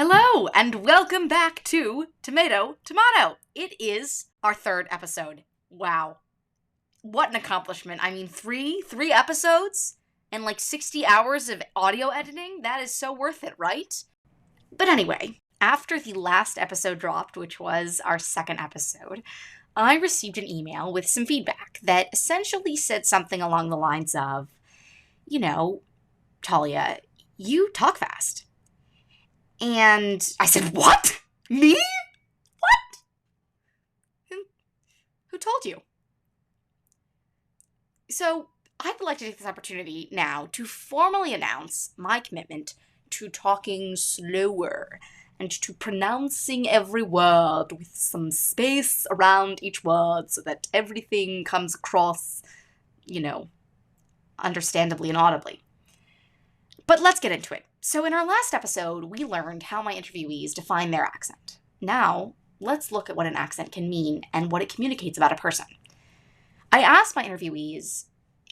Hello, and welcome back to Tomato Tomahto. It is our third episode. Wow. What an accomplishment. I mean, three episodes and like 60 hours of audio editing? That is so worth it, right? But anyway, after the last episode dropped, which was our second episode, I received an email with some feedback that essentially said something along the lines of, Talia, you talk fast. And I said, what? Me? What? Who told you? So I'd like to take this opportunity now to formally announce my commitment to talking slower and to pronouncing every word with some space around each word so that everything comes across, understandably and audibly. But let's get into it. So in our last episode, we learned how my interviewees define their accent. Now, let's look at what an accent can mean and what it communicates about a person. I asked my interviewees,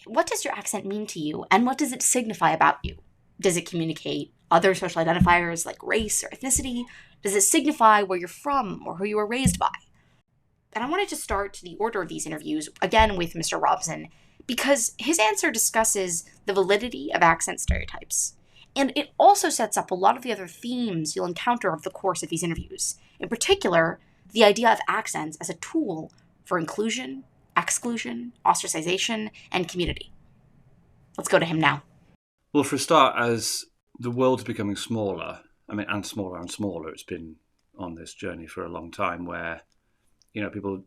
what does your accent mean to you, and what does it signify about you? Does it communicate other social identifiers like race or ethnicity? Does it signify where you're from or who you were raised by? And I wanted to start the order of these interviews, again with Mr. Robson, because his answer discusses the validity of accent stereotypes. And it also sets up a lot of the other themes you'll encounter over the course of these interviews. In particular, the idea of accents as a tool for inclusion, exclusion, ostracization, and community. Let's go to him now. Well, for a start, as the world's becoming smaller, and smaller and smaller, it's been on this journey for a long time where, people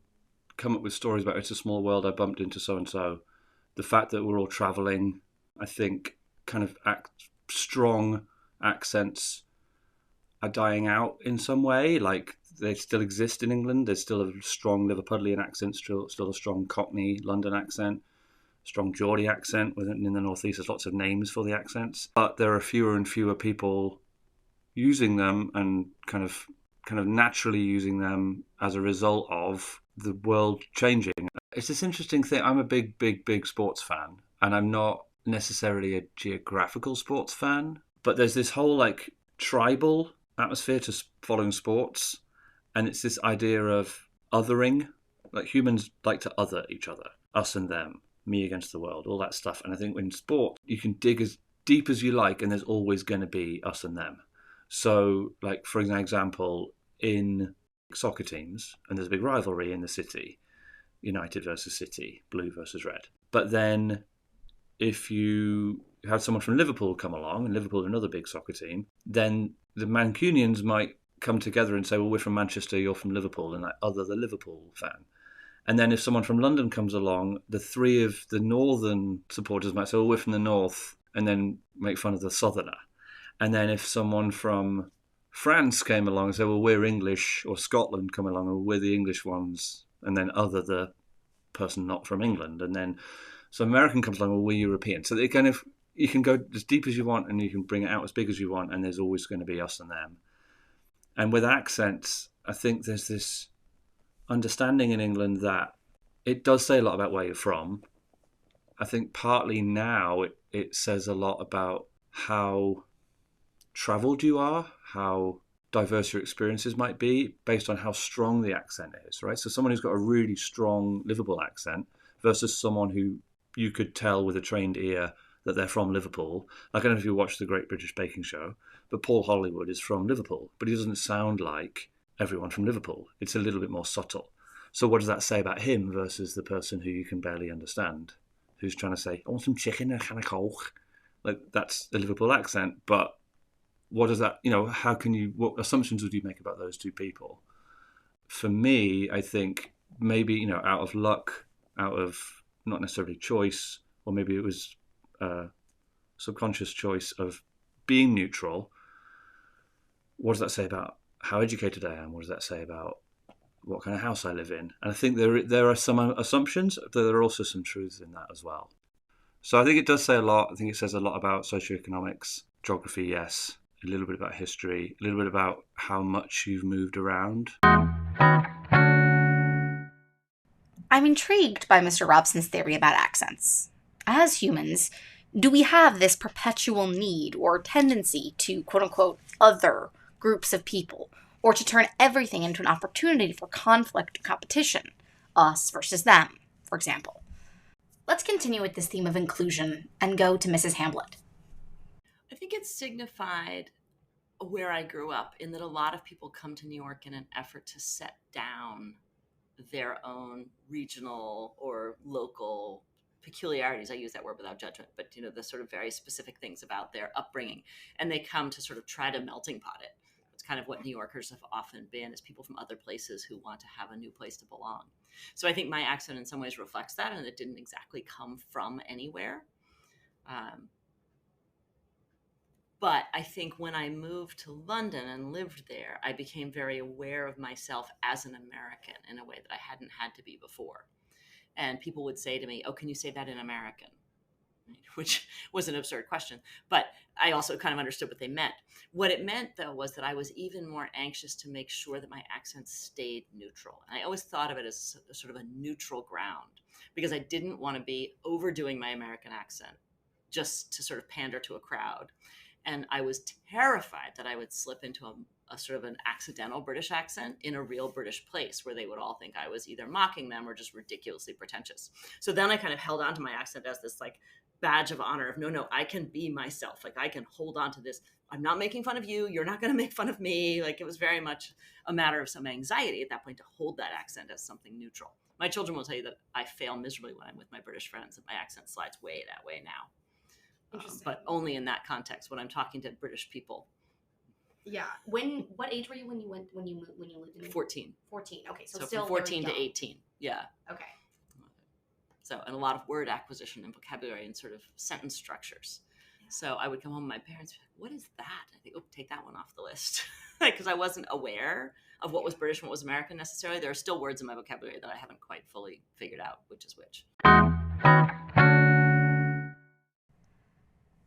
come up with stories about it's a small world, I bumped into so-and-so. The fact that we're all traveling, I think, kind of strong accents are dying out in some way. Like, they still exist in England. There's still a strong Liverpudlian accent, still a strong Cockney London accent, strong Geordie accent. In the Northeast, there's lots of names for the accents. But there are fewer and fewer people using them and kind of naturally using them as a result of the world changing. It's this interesting thing. I'm a big sports fan, and I'm not necessarily a geographical sports fan, but there's this whole tribal atmosphere to following sports, and it's this idea of othering. Like, humans like to other each other, us and them, me against the world, all that stuff. And I think in sport you can dig as deep as you like, and there's always going to be us and them. So, for example, in soccer teams, and there's a big rivalry in the city, United versus City, blue versus red. But then if you had someone from Liverpool come along, and Liverpool are another big soccer team, then the Mancunians might come together and say, well, we're from Manchester, you're from Liverpool, and other the Liverpool fan. And then if someone from London comes along, the three of the northern supporters might say, well, we're from the north, and then make fun of the southerner. And then if someone from France came along and said, well, we're English, or Scotland come along, and we're the English ones, and then other the person not from England. And then so American comes along, well, we're European. So they you can go as deep as you want, and you can bring it out as big as you want, and there's always going to be us and them. And with accents, I think there's this understanding in England that it does say a lot about where you're from. I think partly now it says a lot about how travelled you are, how diverse your experiences might be based on how strong the accent is, right? So someone who's got a really strong Liverpool accent versus someone who you could tell with a trained ear that they're from Liverpool. I don't know if you watch the Great British Baking Show, but Paul Hollywood is from Liverpool, but he doesn't sound like everyone from Liverpool. It's a little bit more subtle. So what does that say about him versus the person who you can barely understand, who's trying to say, I want some chicken and a can of Coke? That's the Liverpool accent, but what does that, what assumptions would you make about those two people? For me, I think maybe, out of luck, out of not necessarily choice, or maybe it was a subconscious choice of being neutral. What does that say about how educated I am? What does that say about what kind of house I live in? And I think there are some assumptions, but there are also some truths in that as well. So I think it does say a lot. I think it says a lot about socioeconomics, geography, yes, a little bit about history, a little bit about how much you've moved around. I'm intrigued by Mr. Robson's theory about accents. As humans, do we have this perpetual need or tendency to, quote-unquote, other groups of people, or to turn everything into an opportunity for conflict and competition, us versus them, for example. Let's continue with this theme of inclusion and go to Mrs. Hamlet. I think it signified where I grew up, in that a lot of people come to New York in an effort to set down their own regional or local peculiarities. I use that word without judgment, but the sort of very specific things about their upbringing, and they come to sort of try to melting pot it. It's kind of what New Yorkers have often been, as people from other places who want to have a new place to belong. So I think my accent in some ways reflects that, and it didn't exactly come from anywhere. But I think when I moved to London and lived there, I became very aware of myself as an American in a way that I hadn't had to be before. And people would say to me, "Oh, can you say that in American?" Which was an absurd question. But I also kind of understood what they meant. What it meant, though, was that I was even more anxious to make sure that my accent stayed neutral. And I always thought of it as a sort of a neutral ground, because I didn't want to be overdoing my American accent just to sort of pander to a crowd. And I was terrified that I would slip into a sort of an accidental British accent in a real British place where they would all think I was either mocking them or just ridiculously pretentious. So then I kind of held on to my accent as this like badge of honor of no, I can be myself. Like I can hold on to this. I'm not making fun of you. You're not going to make fun of me. Like it was very much a matter of some anxiety at that point to hold that accent as something neutral. My children will tell you that I fail miserably when I'm with my British friends, and my accent slides way that way now. But only in that context when I'm talking to British people. Yeah. What age were you when you lived in 14. 14. Okay, so still from 14 to 18. Yeah. Okay. So, and a lot of word acquisition and vocabulary and sort of sentence structures. Yeah. So I would come home and my parents would be like, "What is that?" I think, "Oh, take that one off the list." Because I wasn't aware of what was British and what was American necessarily. There are still words in my vocabulary that I haven't quite fully figured out which is which.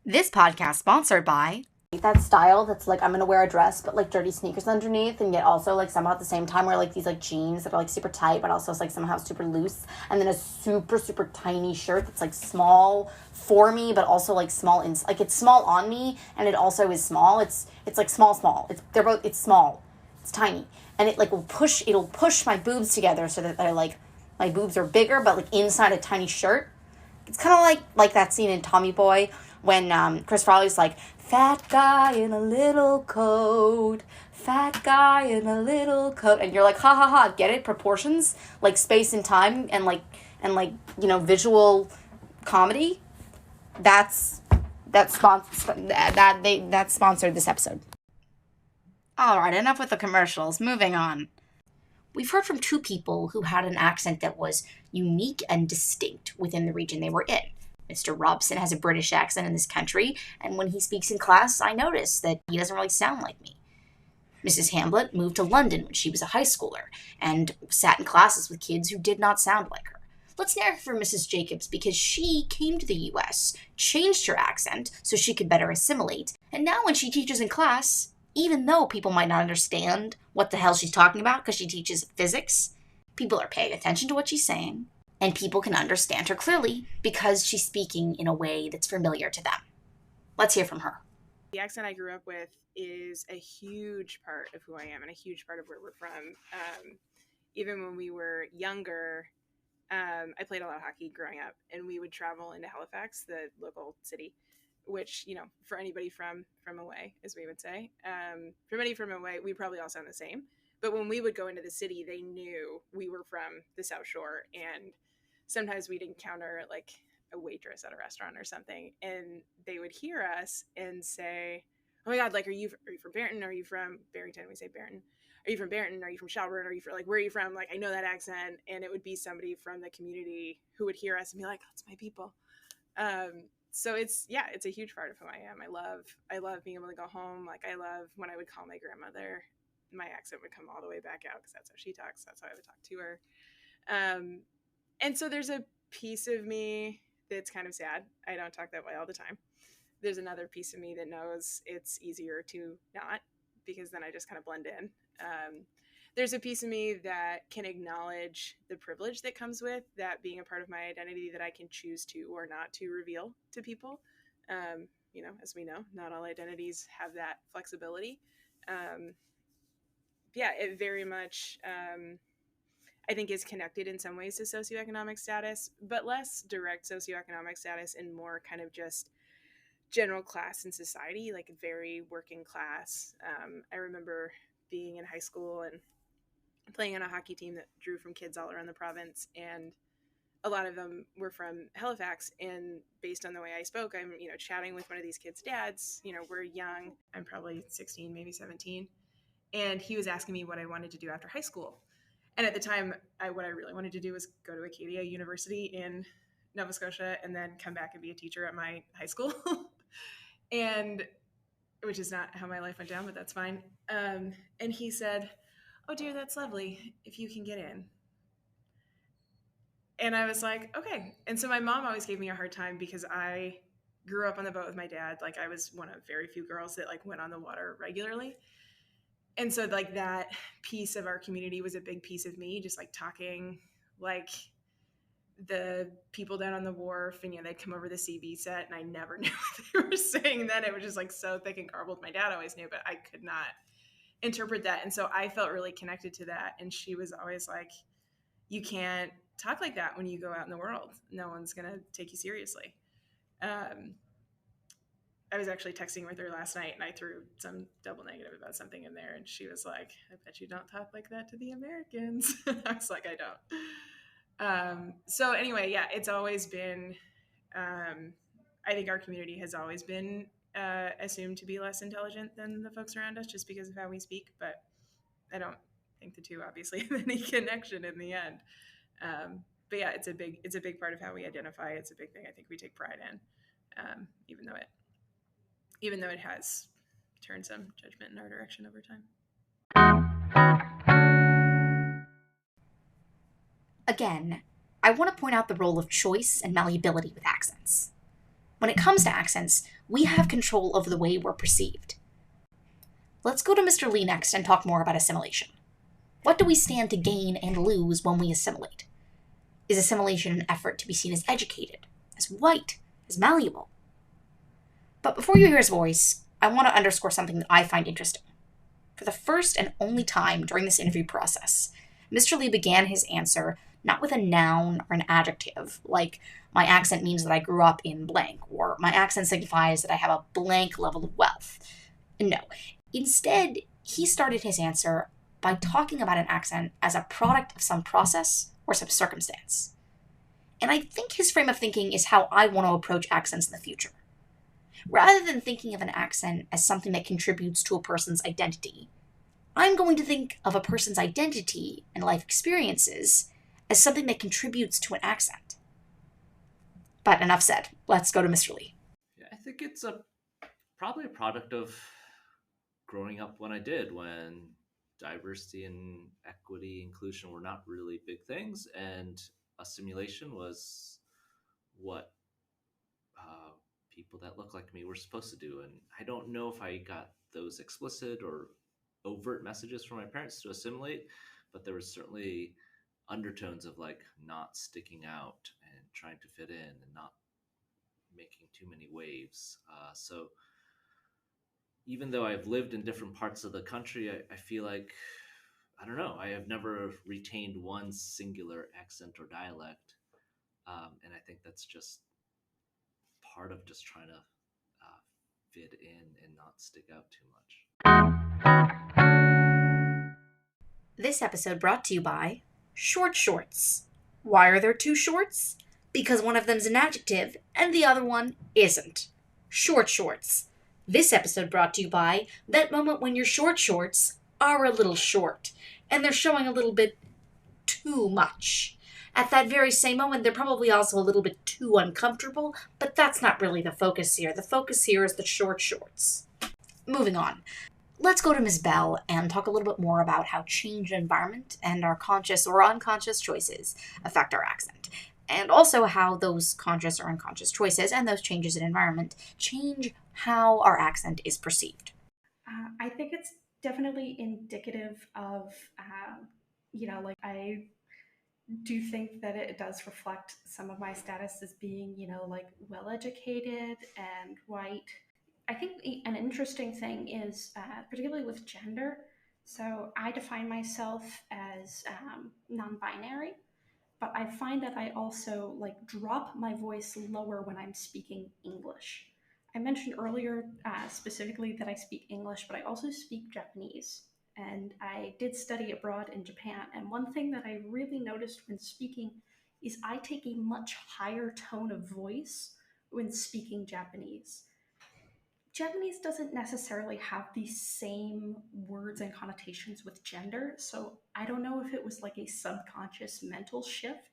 This podcast sponsored by that style that's like I'm gonna wear a dress but like dirty sneakers underneath, and yet also like somehow at the same time wear like these like jeans that are like super tight but also like somehow super loose, and then a super tiny shirt that's like small for me but also like small like it's small on me and it also is small. It's like small. It's small. It's tiny, and it like it'll push my boobs together so that they're like my boobs are bigger but like inside a tiny shirt. It's kind of like that scene in Tommy Boy when Chris Farley's like, "Fat guy in a little coat, fat guy in a little coat," and you're like, ha ha ha, get it? Proportions, like space and time, and visual comedy. That sponsored this episode. All right, enough with the commercials. Moving on. We've heard from two people who had an accent that was unique and distinct within the region they were in. Mr. Robson has a British accent in this country, and when he speaks in class, I notice that he doesn't really sound like me. Mrs. Hamlet moved to London when she was a high schooler, and sat in classes with kids who did not sound like her. Let's narrate for Mrs. Jacobs because she came to the US, changed her accent so she could better assimilate, and now when she teaches in class, even though people might not understand what the hell she's talking about because she teaches physics, people are paying attention to what she's saying, and people can understand her clearly because she's speaking in a way that's familiar to them. Let's hear from her. The accent I grew up with is a huge part of who I am and a huge part of where we're from. Even when we were younger, I played a lot of hockey growing up, and we would travel into Halifax, the local city, which, for anybody from away, as we would say, for anybody from away, we probably all sound the same. But when we would go into the city, they knew we were from the South Shore, and sometimes we'd encounter like a waitress at a restaurant or something, and they would hear us and say, "Oh my God, like, are you from Barrington? Are you from Barrington?" We say Barrington. "Are you from Barrington? Are you from Shelburne? Are you from, like, where are you from? Like, I know that accent." And it would be somebody from the community who would hear us and be like, "That's my people." So it's a huge part of who I am. I love being able to go home. Like, I love when I would call my grandmother, my accent would come all the way back out because that's how she talks. That's how I would talk to her. And so there's a piece of me that's kind of sad. I don't talk that way all the time. There's another piece of me that knows it's easier to not, because then I just kind of blend in. There's a piece of me that can acknowledge the privilege that comes with that being a part of my identity that I can choose to or not to reveal to people. As we know, not all identities have that flexibility. Yeah, it very much, I think, is connected in some ways to socioeconomic status, but less direct socioeconomic status and more kind of just general class in society, like very working class. I remember being in high school and playing on a hockey team that drew from kids all around the province, and a lot of them were from Halifax. And based on the way I spoke, I'm, chatting with one of these kids' dads. We're young. I'm probably 16, maybe 17. And he was asking me what I wanted to do after high school. And at the time, what I really wanted to do was go to Acadia University in Nova Scotia and then come back and be a teacher at my high school. And which is not how my life went down, but that's fine. And he said, "Oh, dear, that's lovely if you can get in." And I was like, okay. And so my mom always gave me a hard time because I grew up on the boat with my dad. Like, I was one of very few girls that like went on the water regularly. And so like that piece of our community was a big piece of me, just like talking like the people down on the wharf, and they'd come over the CB set and I never knew what they were saying then. It was just like so thick and garbled. My dad always knew, but I could not interpret that. And so I felt really connected to that. And she was always like, you can't talk like that when you go out in the world. No one's going to take you seriously. I was actually texting with her last night and I threw some double negative about something in there. And she was like, "I bet you don't talk like that to the Americans." I was like, "I don't." So anyway, yeah, it's always been, I think our community has always been assumed to be less intelligent than the folks around us just because of how we speak. But I don't think the two obviously have any connection in the end. But yeah, it's a big part of how we identify. It's a big thing I think we take pride in, even though it has turned some judgment in our direction over time. Again, I want to point out the role of choice and malleability with accents. When it comes to accents, we have control over the way we're perceived. Let's go to Mr. Lee next and talk more about assimilation. What do we stand to gain and lose when we assimilate? Is assimilation an effort to be seen as educated, as white, as malleable? But before you hear his voice, I want to underscore something that I find interesting. For the first and only time during this interview process, Mr. Lee began his answer not with a noun or an adjective, like my accent means that I grew up in blank, or my accent signifies that I have a blank level of wealth. No. Instead, he started his answer by talking about an accent as a product of some process or some circumstance. And I think his frame of thinking is how I want to approach accents in the future. Rather than thinking of an accent as something that contributes to a person's identity, I'm going to think of a person's identity and life experiences as something that contributes to an accent. But enough said. Let's go to Mr. Lee. Yeah, I think it's probably a product of growing up when I did, when diversity and equity inclusion were not really big things, and assimilation was what people that look like me were supposed to do. And I don't know if I got those explicit or overt messages from my parents to assimilate, but there was certainly undertones of like not sticking out and trying to fit in and not making too many waves. So even though I've lived in different parts of the country, I feel like, I don't know, I have never retained one singular accent or dialect. And I think that's just part of just trying to fit in and not stick out too much. This episode brought to you by short shorts. Why are there two shorts? Because one of them's an adjective and the other one isn't. Short shorts. This episode brought to you by that moment when your short shorts are a little short and they're showing a little bit too much. At that very same moment, they're probably also a little bit too uncomfortable, but that's not really the focus here. The focus here is the short shorts. Moving on. Let's go to Ms. Bell and talk a little bit more about how change in environment and our conscious or unconscious choices affect our accent. And also how those conscious or unconscious choices and those changes in environment change how our accent is perceived. I think it's definitely indicative of, I do think that it does reflect some of my status as being, well educated and white. I think an interesting thing is, particularly with gender, so I define myself as non-binary, but I find that I also like drop my voice lower when I'm speaking English. I mentioned earlier specifically that I speak English, but I also speak Japanese. And I did study abroad in Japan. And one thing that I really noticed when speaking is I take a much higher tone of voice when speaking Japanese. Japanese doesn't necessarily have the same words and connotations with gender, so I don't know if it was like a subconscious mental shift.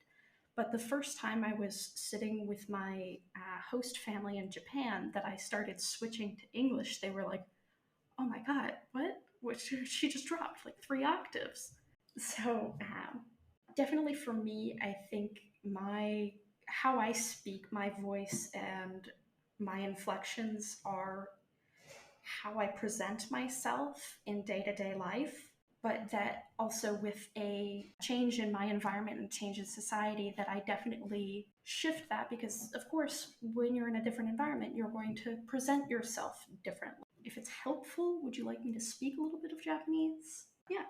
But the first time I was sitting with my host family in Japan that I started switching to English, they were like, "Oh my god, what? What? She just dropped like 3 octaves." So definitely for me, I think how I speak, my voice, and my inflections are how I present myself in day-to-day life, but that also with a change in my environment and change in society, that I definitely shift that, because of course when you're in a different environment you're going to present yourself differently. If it's helpful, would you like me to speak a little bit of Japanese? Yeah.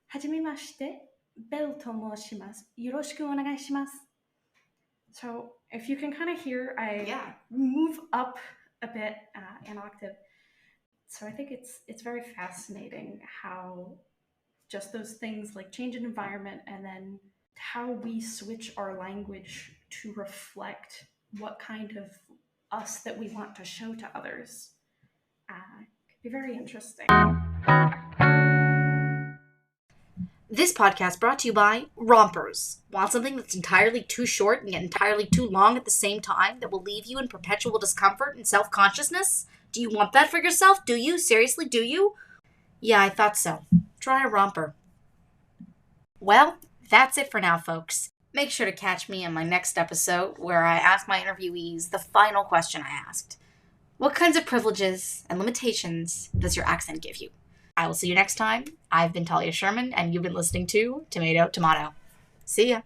はじめまして、ベルと申します。よろしくお願いします。So if you can kind of hear, I move up a bit an octave. So I think it's very fascinating how just those things like change in environment and then how we switch our language to reflect what kind of us that we want to show to others. Could be very interesting. This podcast brought to you by Rompers. Want something that's entirely too short and yet entirely too long at the same time that will leave you in perpetual discomfort and self-consciousness? Do you want that for yourself? Do you? Seriously, do you? Yeah, I thought so. Try a romper. Well, that's it for now, folks. Make sure to catch me in my next episode where I ask my interviewees the final question I asked. What kinds of privileges and limitations does your accent give you? I will see you next time. I've been Talia Sherman, and you've been listening to Tomato Tomahto. See ya.